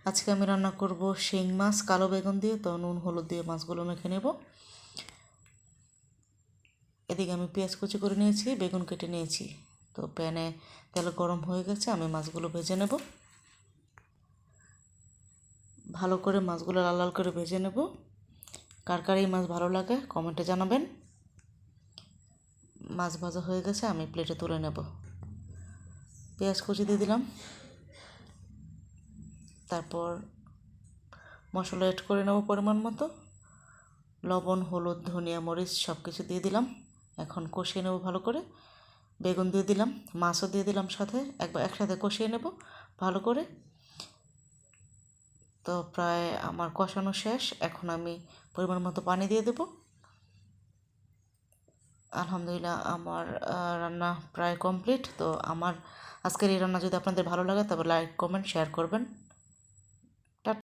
আজকে আমি রান্না করব শিং মাছ কালো বেগুন দিয়ে। তো নুন হলুদ দিয়ে মাছগুলো মেখে নেব। এদিকে আমি পেঁয়াজ কুচি করে নিয়েছি, বেগুন কেটে নিয়েছি। তো প্যানে তেল গরম হয়ে গেছে, আমি মাছগুলো ভেজে নেব। ভালো করে মাছগুলো লাল লাল করে ভেজে নেব। কার কার এই মাছ ভালো লাগে কমেন্টে জানাবেন। মাছ ভাজা হয়ে গেছে, আমি প্লেটে তুলে নেব। পেঁয়াজ কুচি দিয়ে দিলাম, তারপর মশলা এড করে নেব পরিমাণ মতো। লবণ, হলুদ, ধনিয়া, মরিচ সব কিছু দিয়ে দিলাম। এখন কষিয়ে নেব ভালো করে। বেগুন দিয়ে দিলাম, মাছও দিয়ে দিলাম সাথে, একসাথে কষিয়ে নেব ভালো করে। তো প্রায় আমার কষানো শেষ, এখন আমি পরিমাণ মতো পানি দিয়ে দেব। আলহামদুলিল্লাহ, আমার রান্না প্রায় কমপ্লিট। তো আমার আজকের এই রান্না যদি আপনাদের ভালো লাগে তবে লাইক, কমেন্ট, শেয়ার করবেন।